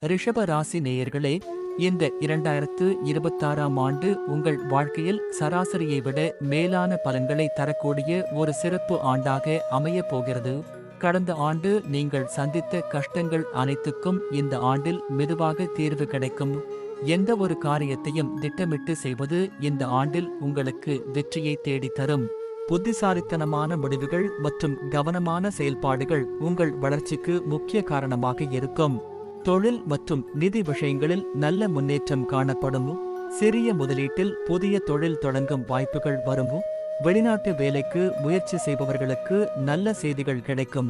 ரிஷப ராசி நேயர்களே, இந்த 2026ஆம் ஆண்டு உங்கள் வாழ்க்கையில் சராசரியை விட மேலான பலன்களை தரக்கூடிய ஒரு சிறப்பு ஆண்டாக அமையப் போகிறது. கடந்த ஆண்டு நீங்கள் சந்தித்த கஷ்டங்கள் அனைத்துக்கும் இந்த ஆண்டில் மெதுவாக தீர்வு கிடைக்கும். எந்த ஒரு காரியத்தையும் திட்டமிட்டு செய்வது இந்த ஆண்டில் உங்களுக்கு வெற்றியை தேடித்தரும். புத்திசாலித்தனமான முடிவுகள் மற்றும் கவனமான செயல்பாடுகள் உங்கள் வளர்ச்சிக்கு முக்கிய காரணமாக இருக்கும். தொழில் மற்றும் நிதி விஷயங்களில் நல்ல முன்னேற்றம் காணப்படும். சிறிய முதலீட்டில் புதிய தொழில் தொடங்கும் வாய்ப்புகள் வரும். வெளிநாட்டு வேலைக்கு முயற்சி செய்பவர்களுக்கு நல்ல செய்திகள் கிடைக்கும்.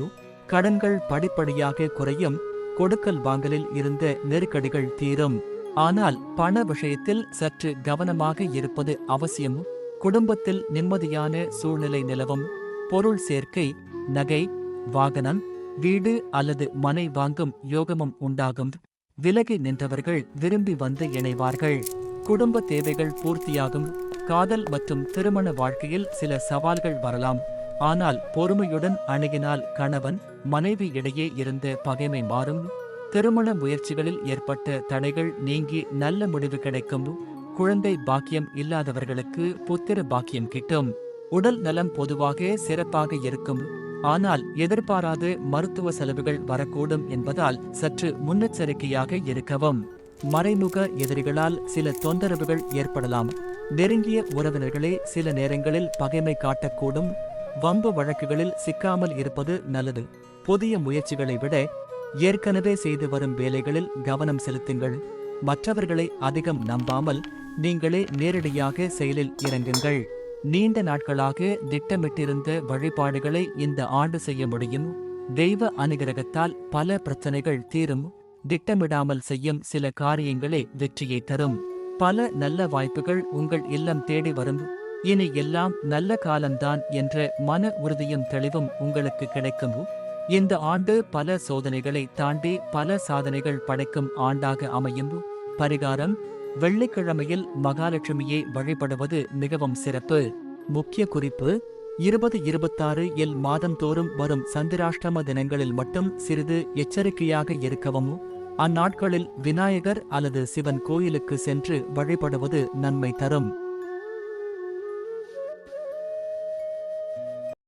கடன்கள் படிப்படியாக குறையும். கொடுக்கல் வாங்கலில் இருந்த நெருக்கடிகள் தீரும். ஆனால் பண விஷயத்தில் சற்று கவனமாக இருப்பது அவசியம். குடும்பத்தில் நிம்மதியான சூழ்நிலை நிலவும். பொருள் சேர்க்கை, நகை, வாகனம், வீடு அல்லது மனை வாங்கும் யோகமும் உண்டாகும். விலகி நின்றவர்கள் விரும்பி வந்து இணைவார்கள். குடும்ப தேவைகள் பூர்த்தியாகும். காதல் மற்றும் திருமண வாழ்க்கையில் சில சவால்கள் வரலாம். ஆனால் பொறுமையுடன் அணுகினால் கணவன் மனைவி இடையே இருந்த பகைமை மாறும். திருமண முயற்சிகளில் ஏற்பட்ட தடைகள் நீங்கி நல்ல முடிவு கிடைக்கும். குழந்தை பாக்கியம் இல்லாதவர்களுக்கு புத்திர பாக்கியம் கிட்டும். உடல் நலம் பொதுவாக சிறப்பாக இருக்கும். ஆனால் எதிர்பாராத மருத்துவ செலவுகள் வரக்கூடும் என்பதால் சற்று முன்னெச்சரிக்கையாக இருக்கவும். மறைமுக எதிரிகளால் சில தொந்தரவுகள் ஏற்படலாம். நெருங்கிய உறவினர்களே சில நேரங்களில் பகைமை காட்டக்கூடும். வம்பு வழக்குகளில் சிக்காமல் இருப்பது நல்லது. புதிய முயற்சிகளை விட ஏற்கனவே செய்து வரும் வேலைகளில் கவனம் செலுத்துங்கள். மற்றவர்களை அதிகம் நம்பாமல் நீங்களே நேரடியாக செயலில் இறங்குங்கள். நீண்ட நாட்களாக திட்டமிட்டிருந்த வழிபாடுகளை இந்த ஆண்டு செய்ய முடியும். தெய்வ அனுகிரகத்தால் பல பிரச்சனைகள் தீரும். திட்டமிடாமல் செய்யும் சில காரியங்களே வெற்றியை தரும். பல நல்ல வாய்ப்புகள் உங்கள் இல்லம் தேடி வரும். இனி எல்லாம் நல்ல காலம்தான் என்ற மன உறுதியும் தெளிவும் உங்களுக்கு கிடைக்கும். இந்த ஆண்டு பல சோதனைகளை தாண்டி பல சாதனைகள் படைக்கும் ஆண்டாக அமையும். பரிகாரம்: வெள்ளிக்கிழமையில் மகாலட்சுமியை வழிபடுவது மிகவும் சிறப்பு. முக்கிய குறிப்பு: 2026 இல் மாதந்தோறும் வரும் சந்திராஷ்டம தினங்களில் மட்டும் சிறிது எச்சரிக்கையாக இருக்கவும். அந்நாட்களில் விநாயகர் அல்லது சிவன் கோயிலுக்கு சென்று வழிபடுவது நன்மை தரும்.